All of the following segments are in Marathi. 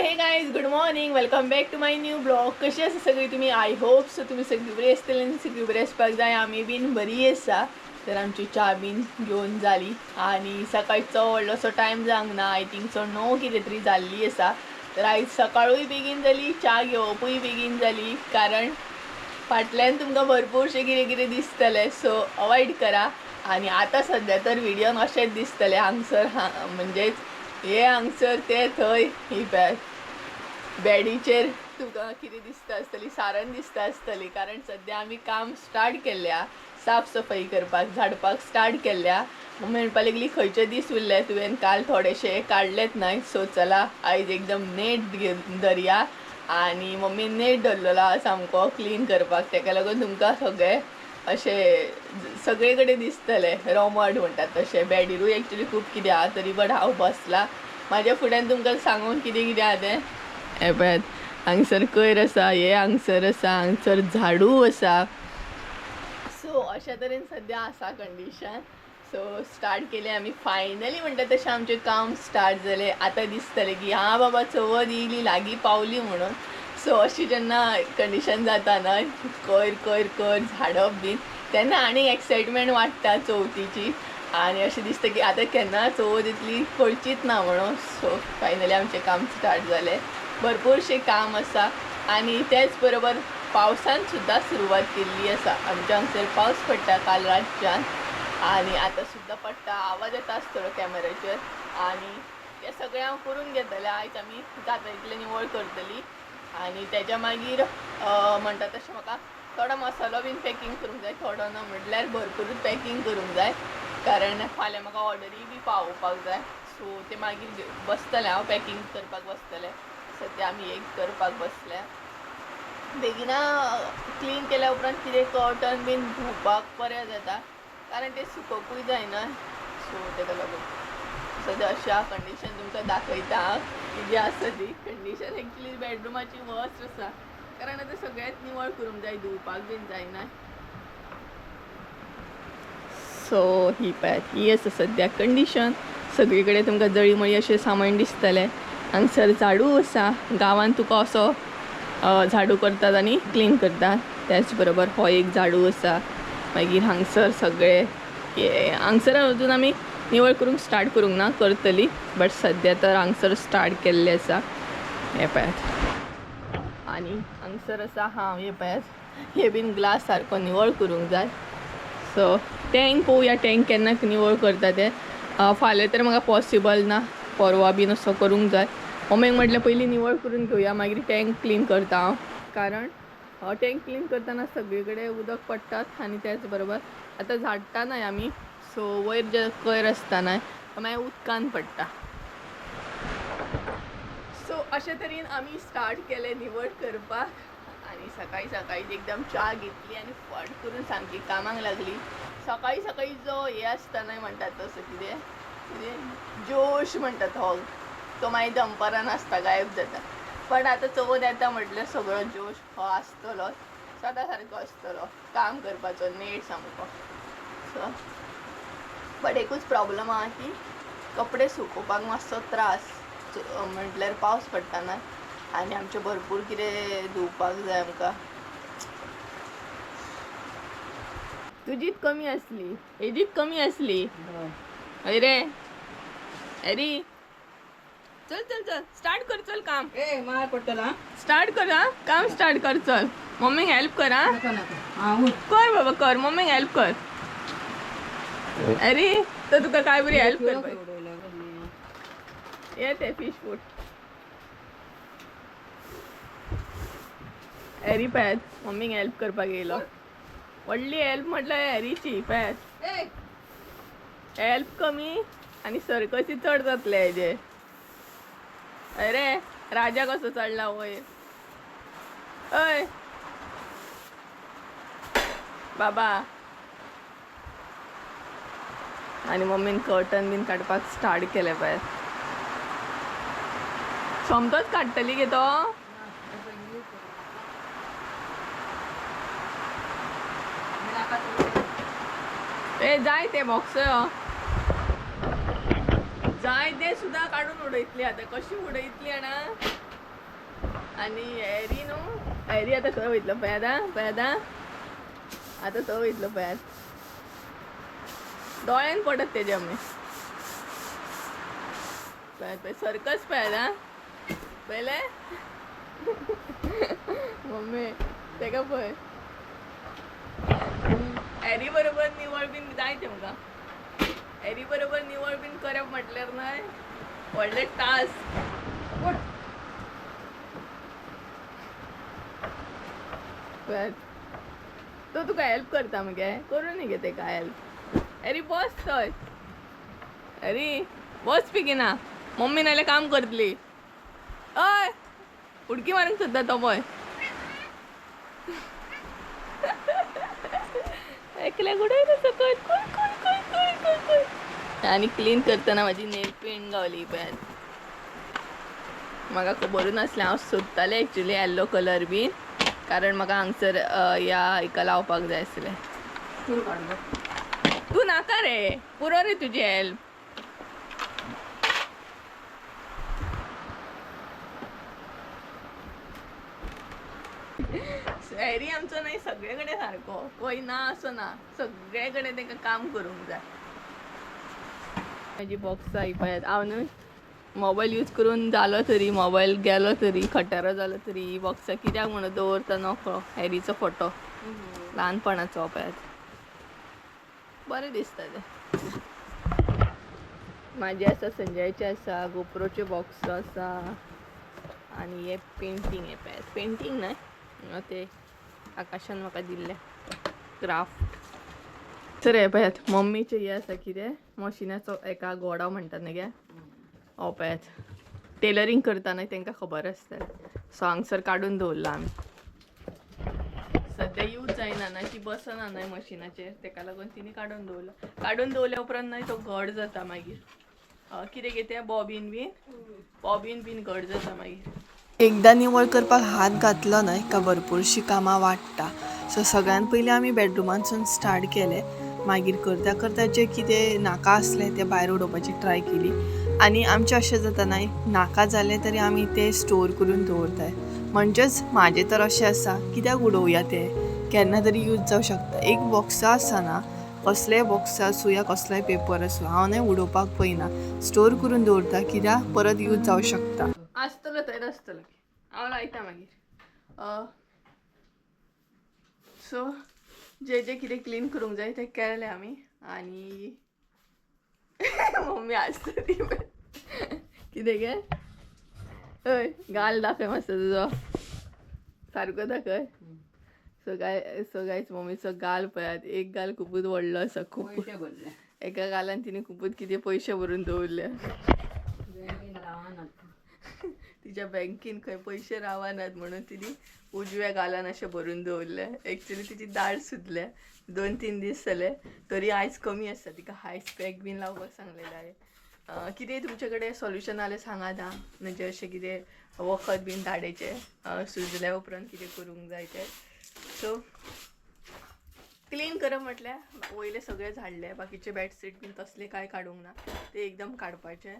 हे guys good morning, welcome back to my new blog. कशी आसा सगळी तुम्ही? आय होप सो तुम्ही सगळी बरी आसतली आनी सगळी बरी आसपाक जाय. आमी बीन बरी आसा. तर आमची च्या बीन घेवन जाली आनी सकाळचो व्हडलोसो टायम जावंक ना. आय थिंक सो 9 कितें तरी जाल्ली आसा. तर आयज सकाळूय बेगीन जाली, च्या घेवपूय बेगीन जाली, कारण फाटल्यान तुमकां भरपूरशें कितें कितें दिसतलें, सो अवॉयड करा. आनी आतां सद्या तर व्हिडियोन अशेंच दिसतलें हांगसर म्हणजेच हे हांगसर ते थंय ही बॅडीचेर तुका कितें दिसता आसतली, सारण दिसता आसतली, कारण सद्या आमी काम स्टार्ट केल्ल्या, साफ सफाई करपाक, झाडपाक स्टार्ट केल्ल्या. मम्मी म्हणपाक लागली खंयचे दीस उरले तुवें काल थोडेशे काडलेत न्हय, सो चला आयज एकदम नेट धरया. आनी मम्मीन नेट धरलेलो सामको क्लीन करपाक, ताका लागून तुमकां सगळे अशें सगळे कडेन दिसतलें रोमट म्हणटात तशें. बॅडीरूय एक्चुली खूब कितें आहा, तरी बट हांव बसला म्हाज्या फुड्यान तुमकां सांगून कितें कितें आहा तें. हे पळयात, हांगसर कोयर आसा, हे हांगसर आसा, हांगसर झाडू आसा. सो अशा तरेन सद्या आसा कंडिशन. सो स्टार्ट केलें आमी फायनली, म्हणटा तशें आमचें काम स्टार्ट जालें. आतां दिसतलें की हां बाबा चवथ येयली, लागीं पावली म्हणून. सो अशी जेन्ना कंडिशन जाता न्हय, कोयर कोयर कोयर झाडप बीन, तेन्ना आनी एक्सायटमेंट वाडटा चवथीची. आनी अशें दिसता की आतां केन्ना चवथ इतली पडचीच ना म्हणून. सो फायनली आमचें काम स्टार्ट जालें. भरपूरशें काम आसा आनी तेच बरोबर पावसान सुद्दां सुरवात केल्ली आसा. आमच्या हांगसर पावस पडटा काल रातच्यान आनी आतां सुद्दां पडटा. आवाज येता आसतलो कॅमेराचेर. आनी तें सगळें हांव करून घेतलें. आयज आमी जाता तितलें निवळ करतलीं आनी तेच्या मागीर म्हणटा तशें म्हाका थोडो मसालो बीन पॅकींग करूंक जाय. थोडो न्हू म्हटल्यार भरपूरूच पॅकींग करूंक जाय, कारण फाल्यां म्हाका ऑर्डरी बी पावोवपाक जाय. सो ते मागीर बसतलें हांव पॅकींग करपाक बसतलें. सद्या आमी एक करपाक बसल्या. बेगिना क्लीन केल्या उपरांत कितें कर्टन बीन धुवपाक बरें जाता, कारण ते सुकोवपूय जायना. सो ताका लागून सद्या अशा कंडिशन तुमकां दाखयता कितें आसा ती कंडिशन. एक्चुली बेडरूमाची वर्स्ट आसा, कारण आतां सगळेंच निवळ करूंक जाय, धुवपाक बीन जायना. सो ही पळयात, ही आसा सद्या कंडिशन. सगळी कडेन तुमकां जळीमळी अशें सामान दिसतलें. हांगसर झाडू आसा. गांवांत तुका असो झाडू करतात आनी क्लीन करतात, त्याच बरोबर हो एक झाडू आसा. मागीर हांगसर सगळे हांगसर अजून आमी निवळ करूंक स्टार्ट करूंक ना, करतली, बट सद्या तर हांगसर स्टार्ट केल्ले आसा. हे पळयात. आनी हांगसर आसा हे पळयात, हे बीन ग्लास सारको निवळ करूंक जाय. सो टँक पळोवया, टँक केन्ना निवळ करता तें. फाल्यां तर म्हाका पॉसिबल ना, परवा बीन असो करूंक जाय. मम्मीक म्हटलें पयलीं निवळ करून घेवया, मागीर टँक क्लीन करता हांव, कारण टँक क्लीन करतना सगळे कडेन उदक पडटात आनी त्याच बरोबर आतां झाडटा न्हय आमी, सो वयर जे कोयर आसता न्हय तो मागीर उदकान पडटा. सो अशे तरेन आमी स्टार्ट केलें निवळ करपाक. आनी सकाळी सकाळी एकदम च्या घेतली आनी फट करून सामकी कामाक लागली. सकाळी सकाळी जो हे आसता न्हय म्हणटात तसो कितें जोश म्हणटात हो, तो मागीर दनपारान आसता, गायब जाता. पण आतां चवथ येता म्हटल्यार सगळो जोश हो आसतलो, सदां सारको आसतलो काम करपाचो नेट सामको. सो बट एकूच प्रॉब्लम आहा की कपडे सुकोवपाक मातसो त्रास, म्हटल्यार पावस पडटा न्हय आनी आमचें भरपूर कितें धुवपाक जाय आमकां. तुजीत कमी आसली, हेजीत कमी आसली. हय रे हॅरी, चल चल चल स्टार्ट कर, चल काम स्टार्ट कर. काम स्टार्ट कर, चल मम्मीक हेल्प कर. कर बाबा कर, मम्मीक हेल्प कर. अरे तर तुका काय बरी हेल्प कर. येते फिश फूड. हॅरी पळयात मम्मीक हेल्प करपाक येयलो. व्हडली हेल्प म्हटल्यार हॅरीची. पळयात हेल्प कमी आनी सर्कसी चड जातले हेजे. अरे राजा कसो चडला वयर. अय बाबा. आनी मम्मीन कर्टन बीन काडपाक स्टार्ट केलें. पळय सोमतोच काडटली गे तो. ए जाय ते बॉक्स जाय ते सुद्दां काडून उडयतली. आतां कशी उडयतली जाणा. आणि एरी न्हू एरी आता खंय वयतलो पयादा आता थंय वयतलो पयाद दोळ्यान पडत तेज्या आमी पळय सर्कस पळयला पयले मम्मी तेका पळय एरी बरोबर निवळ बीन जाय तेमकां एरी बरोबर निवळ बीन करप म्हटल्यार न्हय व्हडले टास्क तो तुका हेल्प करता मगे करू न्ही गे तेका हेल्प एरी बस थंय एरी बस पिकिना मम्मी नाल्यार काम करतली अय उडकी मारूंक सोदता तो पळय एकल्याक उडयता सकयल आनी क्लीन करतना म्हाजी नेल पेंट गावली पळय म्हाका खबरूच नासलें हांव सोदतालें एक्चुली येल्लो कलर बीन कारण म्हाका हांगसर ह्या हेका लावपाक जाय आसलें तूं नाका रे पुरो रे तुजी हेल्प एरी आमचो न्हय सगळे कडेन सारको खंय ना असो ना सगळे कडेन तांकां काम करूंक जाय म्हाजी बॉक्सां ही पळयात हांव न्हय मोबायल यूज करून जालो तरी मोबायल गेलो तरी खटारो जालो तरी ही बॉक्सां कित्याक म्हणून दवरता नकळो एरीचो फोटो ल्हानपणाचो पळयात बरें दिसता तें म्हाजे आसा संजयचे आसा गोप्रोचे बॉक्स आसा आनी हे पेंटींग हे पळयात पेंटींग न्हय ते आकाशान म्हाका दिल्ले क्राफ्ट सर हे पळयात मम्मीचे हे आसा कितें मशिनाचो एका गोडो म्हणटात न्ही गे हो पळयात टेलरींग करता न्हय तांकां खबर आसता सो हांगसर काडून दवरला आमी सद्या यूज जायना ना ती बसना न्हय मशिनाचेर ताका लागून तिणी काडून दवरला काडून दवरल्या उपरांत न्हय तो घट जाता मागीर कितें गे तें बॉबीन बीन घट जाता मागीर एकदा निवळ करपाक हात घातलो न्हय का भरपूरशीं कामां वाडटा सो सगळ्यान पयलीं आमी बेडरुमांतसून स्टार्ट केलें मागीर करता करता जें कितें नाका आसलें तें भायर उडोवपाची ट्राय केली आनी आमचें अशें जाता न्हय नाका जालें तरी आमी तें स्टोर करून दवरताय म्हणजेच म्हाजें तर अशें आसा कित्याक उडोवया तें केन्ना तरी यूज जावं शकता एक बॉक्सां आसा ना कसलेय बॉक्स आसूं या कसलोय पेपर आसूं हांव न्हय उडोवपाक पळयना स्टोर करून दवरता कित्याक परत यूज जावं शकता आसतलो थंय आसतलो हांव लायता मागीर सो जें कितें क्लीन करूंक जाय तें केलें आमी आनी मम्मी आसतली कितें गे हय गाल दाखय मातसो तुजो सारको दाखय सो गायज मम्मीचो गाल पळयात एक गाल खूबच व्हडलो आसा खूब एका गालान तिणें खूबच कितें पयशे भरून दवरले तिच्या बँकीन खंय पयशे रावनात म्हणून तिणी उजव्या गालान अशें भरून दवरले एक्चुली तिची दाड सुजल्या 2-3 दीस जाले तरी आयज कमी आसा तिका हायस पॅक बीन लावपाक सांगलेलें हांवें कितें तुमचे कडेन सोल्युशन जाल्यार सांगात आं म्हणजे अशें कितें वखद बीन दाडेचें सुजल्या उपरांत कितें करूंक जाय तें सो क्लीन करप म्हटल्यार वयले सगळे झाडले बाकीचे बेडशीट बीन तसले कांय काडूंक ना ते एकदम काडपाचे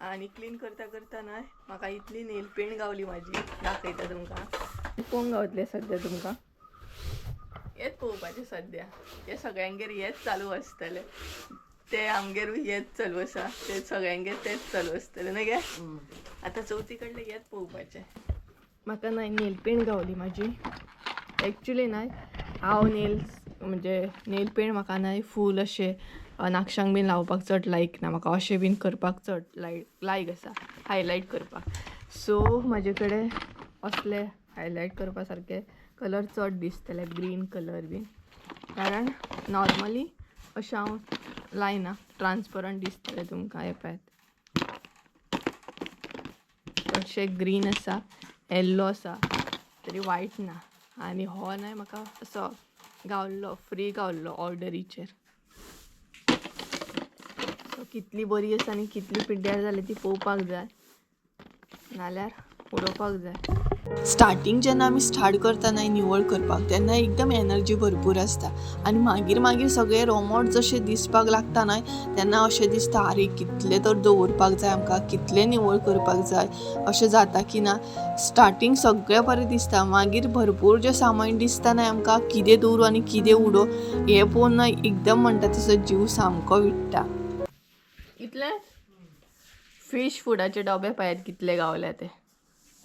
आनी क्लीन करता करता न्हय म्हाका इतली नेल पेंट गावली म्हाजी दाखयता तुमकां पळोवंक गावतलें सद्या तुमकां हेच पळोवपाचें सद्या हे सगळ्यांगेर हेच चालू आसतलें ते आमगेरूय हेच चालू आसा ते सगळ्यांगेर तेच चालू आसतलें न्हय गे आतां चवथी कडलें हेच पळोवपाचें म्हाका न्हय नेल पेंट गावली म्हाजी एक्चुली न्हय हांव म्हणजे नेल पेंट म्हाका न्हय फूल अशें नाखशांक बीन लावपाक चड लायक ना म्हाका अशें बीन करपाक चड लायक आसा हायलायट करपाक सो म्हाजे कडेन असले हायलायट करपा सारके कलर चड दिसतले ग्रीन कलर बीन कारण नॉर्मली अशें हांव लायना ट्रान्सपरंट दिसतले तुमकां हे पळयात चडशें ग्रीन आसा येल्लो आसा तरी वायट ना आनी हो न्हय म्हाका असो गावल्लो फ्री गावल्लो ऑर्डरीचेर सो कितली बरी आसा आनी कितली पिड्ड्यार जाली ती पळोवपाक जाय नाल्यार उडोवपाक जाय स्टार्टींग जेन्ना आमी स्टार्ट करतना निवळ करपाक तेन्ना एकदम एनर्जी भरपूर आसता आनी मागीर मागीर सगळें रोमोट जशें दिसपाक लागता न्हय तेन्ना अशें दिसता आरे कितलें तर दवरपाक जाय आमकां, कितलें निवळ करपाक जाय अशें जाता की ना. स्टार्टींग सगळें बरें दिसता, मागीर भरपूर जें सामान दिसता न्हय आमकां कितें दवरूं आनी कितें उडो हें पळोवन न्हय एकदम म्हणटा तसो जीव सामको विट्टा. इतले फिश फुडाचे डबे पळयात कितले गावले ते.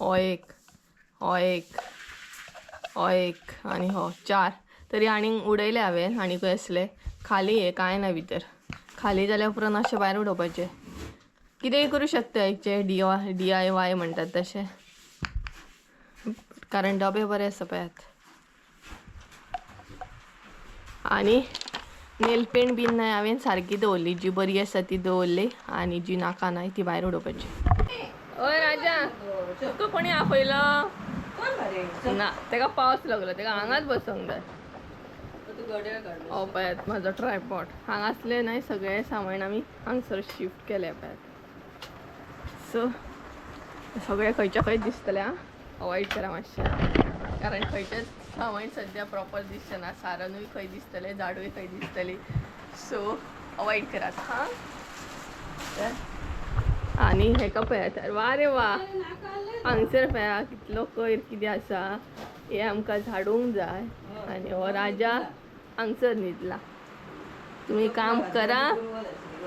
हो एक, हो एक, हो एक आनी हो 4 तरी आनीक उडयले हांवें आनी खंय आसले खाली हे कांय ना भितर. खाली जाल्या उपरांत अशें भायर उडोवपाचें. कितेंय करूं शकता हेचे DIY म्हणटात तशें, कारण डबे बरे आसा पळयात. आनी नेल पेंट बीन न्हय हांवें सारकी दवरली, जी बरी आसा ती दवरली आनी जी नाका न्हय ती भायर उडोवपाची. ओय राजा, तुका कोणी आपयलो? ना, तेका पावस लागलो, तेका हांगाच बसोंक जाय. हो पळयात म्हाजो ट्रायपॉड हांगासले न्हय सगळे सामान आमी हांगसर शिफ्ट केले पळयात. सो सगळे खंयच्या खंय दिसतले आं, अवॉयड करा मातशें, कारण खंयचेच सामान सद्या प्रॉपर दिसचेना. सारनूय खंय दिसतलें, झाडूय खंय दिसतली, सो अवॉयड करात हां. आनी हेका पळयात, वा रे वा, हांगसर पळया कितलो कोयर कितें आसा. हे आमकां झाडूंक जाय आनी हो राजा हांगसर न्हिदला. तुमी काम करा,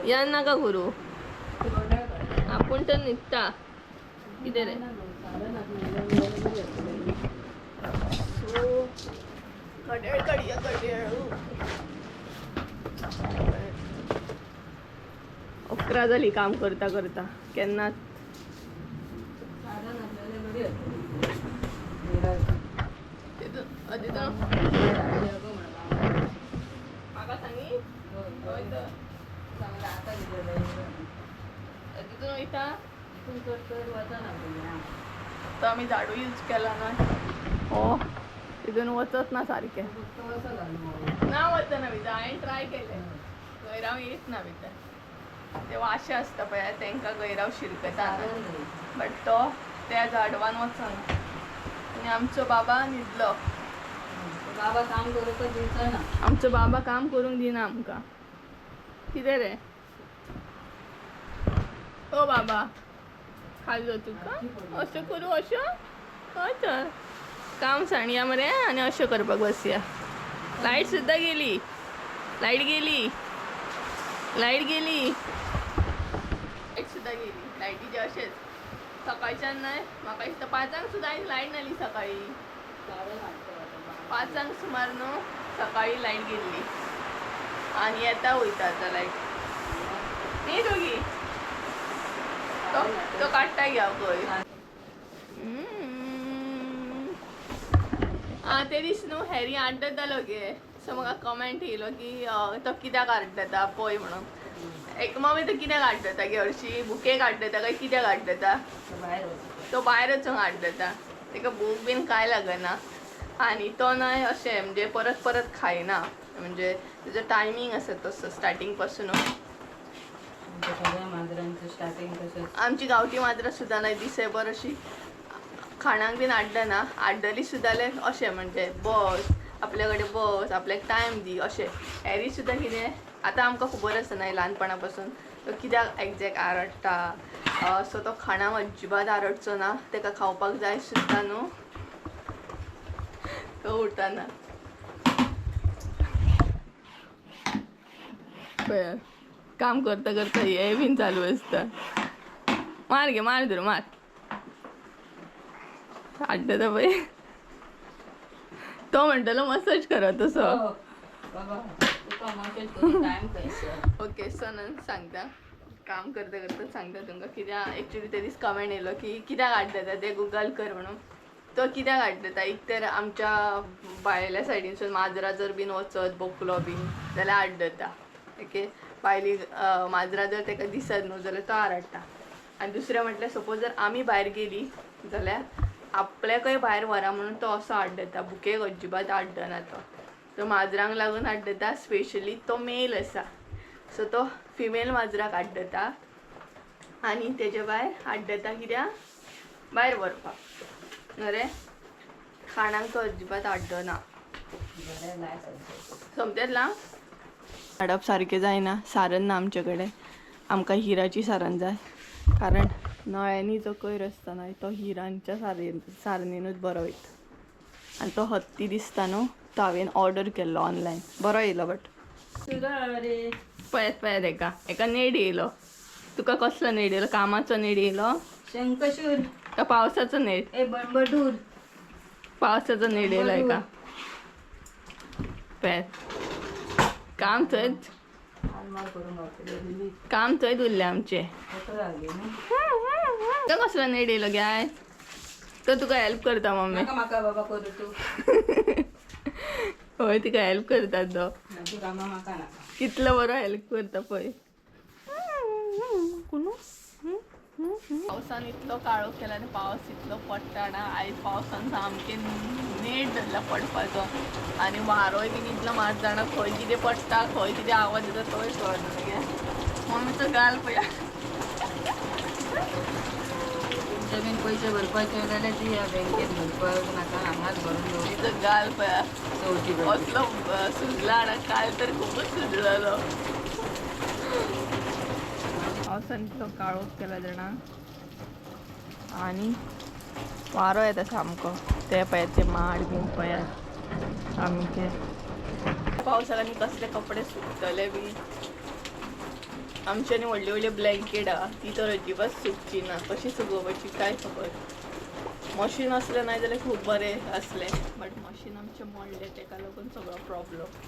या नाका करूं, आपूण तर न्हिदता. कितें रे घड्याळ काडया घड्याळ. 11 जाली काम करता करता केन्नाच. म्हाका सांगी तितून वयता तो आमी झाडू यूज केला ना. हो तितून वचत ना सारकें, ना वचना भितर. हांवें ट्राय केलें, गैराव येत ना भितर. ते वाशे आसता पळय तांकां गैराव शिरकता, बट तो त्या झाडवान वचना. आनी आमचो बाबा न्हिदलो. बाबा काम करूंकच दिसना. आमचो बाबा काम करूंक दिना आमकां. कितें रे ओ बाबा, खाजो तुका अशें करूं अशें? हय तर काम सांडया मरे आनी अशें करपाक बसया. लायट सुद्दां गेली, लायट गेली, लायट गेली, लायट सुद्दां गेली. लायटीचे अशेंच सकाळच्यान न्हय म्हाका दिसता 5 सुद्दां आयज लायट नासली. सकाळी 5 सुमार न्हू सकाळी लायट गेल्ली आनी येता वयता आतां लायट. न्ही दोगी तो काडटा घ्या पळय. ते दीस न्हू हॅरी आड्डतालो गे, सो म्हाका कमेंट येयलो की तो कित्याक आड्डता पळय म्हणून. एक मम्मी तो कित्याक आड्डता गे हरशी, बुकेक आड्डता काय कित्याक आड्डता? तो भायर वचूंक आड्डता, तेका भूक बीन कांय लागना. आनी तो न्हय अशें म्हणजे परत परत खायना, म्हणजे तेजो टायमींग आसा तसो स्टार्टींग पासूनच. आमची गांवठी माजरां सुद्दां न्हय दिसभर अशी खाणांक बीन आड्डना. आड्डली सुद्दां जाल्यार अशें म्हणजे बस आपल्या कडेन बस, आपल्याक टायम दी अशें. हॅरी सुद्दां कितें आतां आमकां खबर आसा न्हय ल्हानपणा पासून तो कित्याक एग्जॅक्ट आरडटा. सो तो खाणांक अजिबात आरडचो ना. तेका खावपाक जाय सुद्दां न्हू तो उठना. काम करता करता हे बीन चालू आसता. मार गे मार धर मार. आड्डता पळय तो म्हणटलो मसाज करा तसो. ओके सो सांगता, काम करता करता सांगता तुमकां कित्याक. एक्चुली ते दीस कमेंट येयलो की कित्याक आड्डता ते गुगल कर म्हणून. तो कित्याक आड्डता, एक तर आमच्या भायल्या सायडीनसून माजरां जर बीन वचत बोकलो बीन जाल्यार आड्डता. ओके, भायली माजरां जर ताका दिसत न्हू जाल्यार तो आरडटा. आनी दुसरें म्हटल्यार सपोज जर आमी भायर गेली जाल्यार आपल्याकय भायर व्हरा म्हणून तो असो आड्डता. बुकेक अजिबात आड्डना तो माजरांक लागून आड्डता. स्पेशली तो मेल आसा सो तो फिमेल माजराक आड्डता आनी तेजे भायर आड्डता कित्याक भायर व्हरपाक. अरे खाणांक तो अजिबात आड्डना समजतला हाडप सारकें जायना सारण ना आमचे आमकां हिराची सारण जाय कारण नळ्यांनी जो कोयर आसता न्हय तो हिरांच्या सारणीनूच बरो वयता आनी तो हत्ती दिसता न्हू तो हांवें ऑर्डर केल्लो ऑनलायन बरो येयलो बट पळयत पळयत एका नेड येयलो तुका कसलो नेड येयलो कामाचो नेड येयलो शंकशूर का पावसाचो नेड बडबडूर पावसाचो नेड येयलो एका पळयत काम थंयच काम थंय उरलें आमचें तो कसलो नेड येयलो गाय तो तुका हेल्प करता मम्मी म्हाका बाबा करू तू हय तिका हेल्प करता तो तू कामा म्हाका नाका कितलो बरो हेल्प करता पळय पावसान इतलो काळो केला आनी पावस इतलो पडटा ना आयज पावसान सामकें नेट धरला पडपाचो आनी वारोय बीन इतलो मार जाणा खंय कितें पडटा खंय कितें आवाज येता तोय कळना गे मम्मीचो गाल पळया तुमचे बीन पयशे भरपाचे जाल्यार ती ह्या बँकेत भरपाक नाका हांगाच भरून दवर तिचो गाल पळया चवथी कसलो सुजला ना काल तर खूपच सुजलेलो पावसान इतलो काळोख केला जाणा आनी वारो येता सामको ते पळयात ते माड बीन पळयात सामके पावसाक आनी कसले कपडे सुकतले बी आमच्यांनी व्हडली व्हडली ब्लँकेट आहा ती तर अजिबात सुकची ना कशी सुकोवपाची काय खबर मशीन असलें ना जाल्यार खूब बरें आसलें बट मशीन आमचें मोडलें तेका लागून सगळो प्रॉब्लम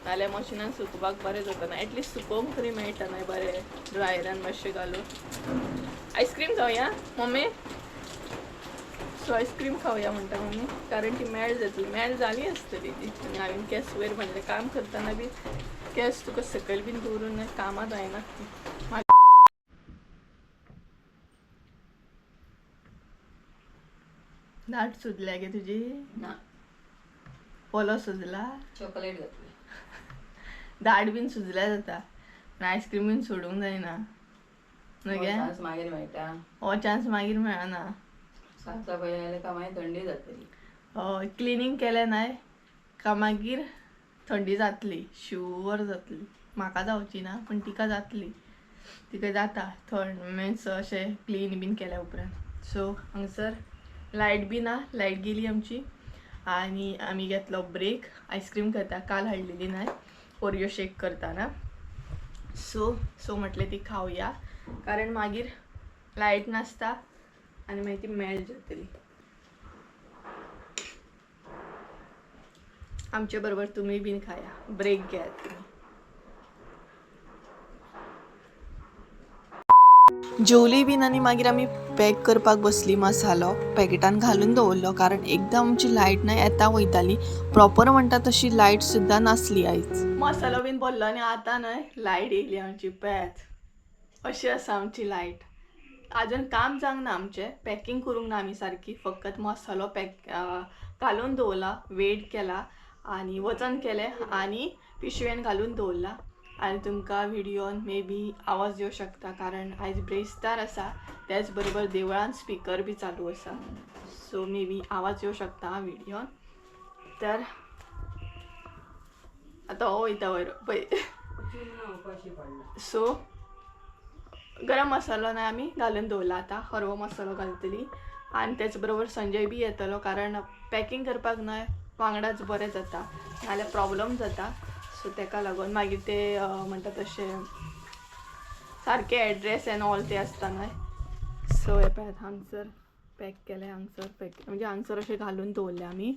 नाल्यार मशिनान सुकोवपाक बरें जाता ना एटलिस्ट सुकोवंक तरी मेळटा न्हय बरें ड्रायरान मातशें घालून आयस्क्रीम खावया मम्मी सो आयस्क्रीम खावया म्हणटा मम्मी कारण ती मेळ जाली आसतली ती आनी हांवें केंस वयर म्हणलें काम करतना बी केंस तुका सकयल बीन दवरून कामां जायना दाट सुजल्या गे तुजी ना पोलो सुजला चॉकलेट घातली दाट बीन सुजल्या जाता आनी आयस्क्रीम बीन सोडूंक जायना न्हू गे मागीर मेळटा हो चान्स मागीर मेळना साफ सफाई जाल्यार का मागीर थंडी जातली हय क्लिनींग केलें न्हय का मागीर थंडी जातली शुवर जातली म्हाका जावची ना पूण तिका जातली तिका जाता थंड मिन्स अशें क्लीन बीन केल्या उपरांत सो हांगसर लायट बी ना लायट गेली आमची आनी आमी घेतलो ब्रेक आयस्क्रीम करता काल हाडलेली न्हय ओरियो शेक करतना सो म्हटलें ती खावया कारण मागीर लायट नासता आनी मागीर ती मेळ जातली आमचे बरोबर तुमी बीन खाया ब्रेक घेयात तुमी जेवली बीन आनी मागीर आमी पॅक करपाक बसली मसालो पॅकेटान घालून दवरलो कारण एकदम आमची लायट ना येता वयताली प्रॉपर म्हणटा तशी लायट सुद्दां नासली आयज मसालो बीन भरलो आनी आतां न्हय लायट येयली आमची पॅच अशी आसा आमची लायट आजून काम जावंक ना आमचें पॅकींग करूंक ना आमी सारकी फकत मसालो पॅक घालून दवरला वेट केला आनी वचन केलें आनी पिशवेन घालून दवरला आनी तुमकां व्हिडियोन मे बी आवाज येवं शकता कारण आयज ब्रेस्तार आसा त्याच बरोबर देवळान स्पिकर बी चालू आसा सो मे बी आवाज येवं शकता व्हिडियोन तर आतां हो वयता वयर पळय सो गरम मसालो ना आमी घालून दवरला आतां हरवो मसालो घालतली आनी तेच बरोबर संजय बी येतलो कारण पॅकींग करपाक न्हय वांगडाच बरें जाता नाल्यार प्रॉब्लम जाता सो तेका लागून मागीर ते म्हणटा तशें सारके एड्रेस एन ऑल ते आसता न्हय सो हे पळयात हांगसर पॅक केलें हांगसर पॅक म्हणजे हांगसर अशें घालून दवरलें आमी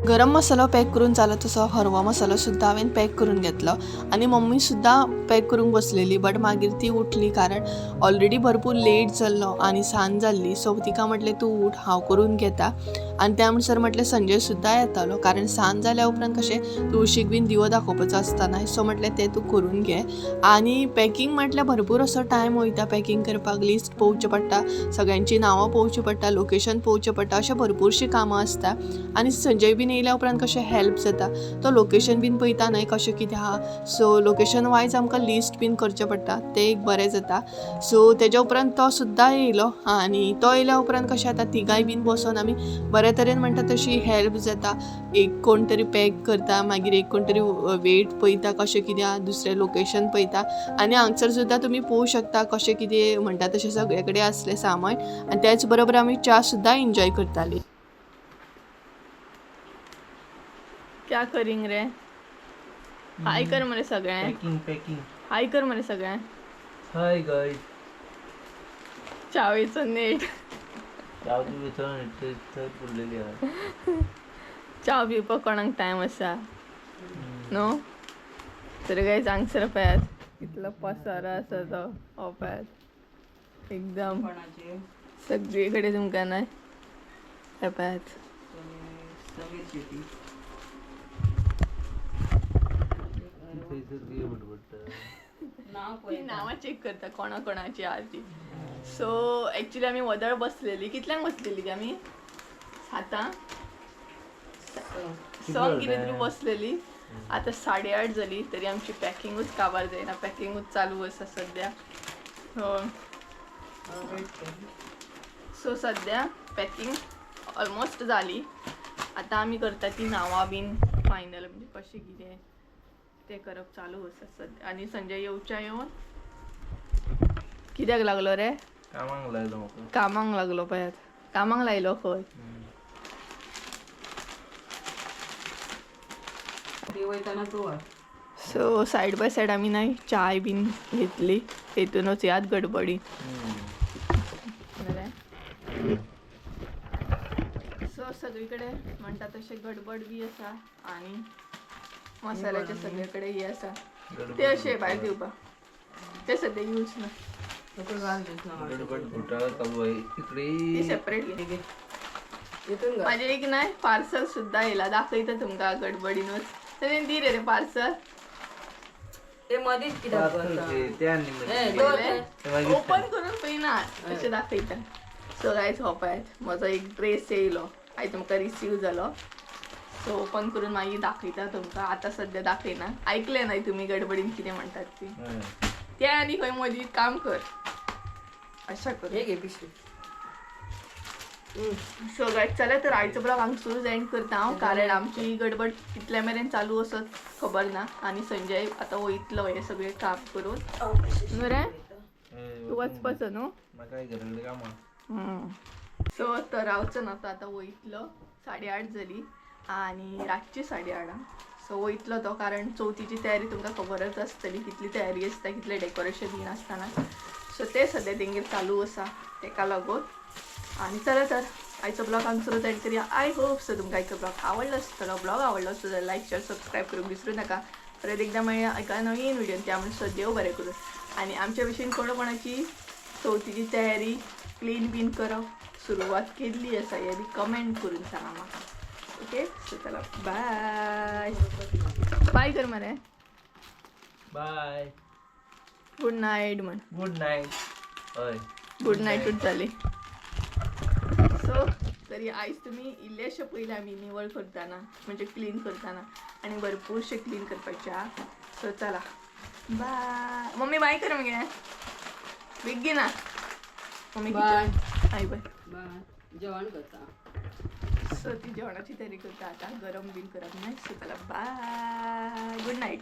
गरम मसालो पॅक करून जालो तसो हरवा मसालो सुद्दां हांवें पॅक करून घेतलो आनी मम्मी सुद्दां पॅक करूंक बसलेली बट मागीर ती उठली कारण ऑलरेडी भरपूर लेट जाल्लो आनी सांज जाल्ली सो तिका म्हटलें तूं उठ हांव करून घेता आनी त्या म्हणसर म्हटलें संजय सुद्दां येतालो कारण सांज जाल्या उपरांत कशें तुळशीक बीन दिवो दाखोवपाचो आसता न्हय सो म्हटलें तें तूं करून घे आनी पॅकींग म्हटल्यार भरपूर असो टायम वयता पॅकींग करपाक लिस्ट पळोवचें पडटा सगळ्यांची नांवां पळोवचीं पडटा लोकेशन पळोवचें पडटा अशें भरपूरशीं कामां आसता आनी संजय बीन बीन येयल्या उपरांत कशें हेल्प जाता तो लोकेशन बीन पळयता न्हय कशें कितें आहा सो लोकेशन वायज आमकां लिस्ट बीन करचें पडटा तें एक बरें जाता सो तेज्या उपरांत तो सुद्दां येयलो आनी तो येयल्या उपरांत कशें जाता तिगाय बीन बसोन आमी बऱ्या तरेन म्हणटा तशी हेल्प जाता एक कोण तरी पॅक करता मागीर एक कोण तरी वेट पळयता कशें कितें आहा दुसरें लोकेशन पळयता आनी हांगसर सुद्दां तुमी पळोवंक शकता कशें कितें म्हणटा तशें सगळे कडेन आसलें सामान आनी त्याच बरोबर आमी च्या सुद्दां एन्जॉय करतालीं. क्या करिंग रे हाय कर मरे सगळ्यांक पॅकिंग हाय कर मरे सगळ्यांक हाय गाईज चावेचो नेट चाव तुम्ही थंय पडलेली आहे चाव पिवपाक कोणाक टायम आसा नो तर काय हांगसर पळयात कितलो पसारो आसा तो हो पळयात एकदम कोणाचे सगळी कडेन तुमकां न्हय हे पळयात सगळी शेती नाव ती नावां चेक करता कोणा कोणाची आहा ती सो एक्चुली आमी वदळ बसलेली कितल्यांक बसलेली ती आमी 7 संक कितें तरी बसलेली आतां 8:30 जाली तरी आमची पॅकिंगूच काबार जायना पॅकिंगूच चालू आसा सद्या सो सद्या पॅकिंग ऑलमोस्ट जाली आतां आमी करता ती नांवां बीन फायनल म्हणजे कशें कितें ते करप चालू आसा सद्या आनी संजय येवच्या येवन कित्याक लागलो रे कामांक लायलो म्हाका कामांक लागलो पळयात कामांक लायलो खंय ती वयताना तूं सो सायड बाय सायड आमी नाही चाय बीन घेतली हेतूनच याद गडबडी सो सगळी कडेन म्हणटा तशें गडबड बी आसा आनी मसाल्याचे सगळे कडेन हे आसा ते अशें भायर दिवपाक ते सद्या यूज ना गडबड घोटाळा चालू आहे ती इकडे सेपरेट घे इथून माझे एक नाही पार्सल सुद्धा येला दाखयता तुमकां गडबडीनूच तरी दी रे पार्सल ते मधीच कित्याक करता त्या ओपन करून पळयना अशें दाखयता सो गायज हो पळयात म्हजो एक ड्रेस येयलो आयज तुमकां रिसीव जालो सो ओपन करून मागीर दाखयता तुमकां आतां सद्या दाखयना आयकलें न्हय तुमी गडबडीन कितें म्हणटात ती ते आनी खंय मदीं काम कर अशें कर हे घे पिशवी सो गायज चला तर आयचो ब्लॉग हांगसूच एंड करता हांव कारण आमची गडबड कितल्या मेरेन चालू असत खबर ना आनी संजय आतां वयतलो हे सगळे काम करून न्हू रे तूं वचपाचो न्हू म्हाका घराकडे कामां सो तो रावचो ना तो आतां वयतलो 8:30 जाली आनी रातची 8:30 सो वयतलो तो कारण चवथीची तयारी तुमकां खबरच आसतली कितली तयारी आसता कितलें डेकोरेशन बीन आसतना सो ते सद्या तेंगेर चालू आसा तेका लागून आनी चला तर आयचो ब्लॉग हांगसरूच एंड करया आय होप सो तुमकां आयचो ब्लॉग आवडलो आसतलो ब्लॉग आवडलो आसतो जाल्यार लायक शेअर सबस्क्राईब करूंक विसरू नाका परत एकदा मेळया एका नवीन व्हिडिओन त्यामुळे सद्या बरें करून आनी आमच्या विशयीन कोणाची चवथीची तयारी क्लीन बीन करप सुरवात केल्ली आसा हे बी कमेंट करून सांगा म्हाका ओके सो चला बाय बाय कर मरे बाय गुड नाईट म्हण गुड नाईट हय गुड नाईटूच जाली सो तरी आयज तुमी इल्लेशे पयले आमी निवळ करतना म्हणजे क्लीन करतना आनी भरपूरशे क्लीन करपाचे आहा सो चला बाय मम्मी बाय कर मगे बेगीना mummy bye hi bye bye जेवण करता सो ती जेवणाची तयारी करता आता गरम बीन करप नाही सो चला बाय गुड नाईट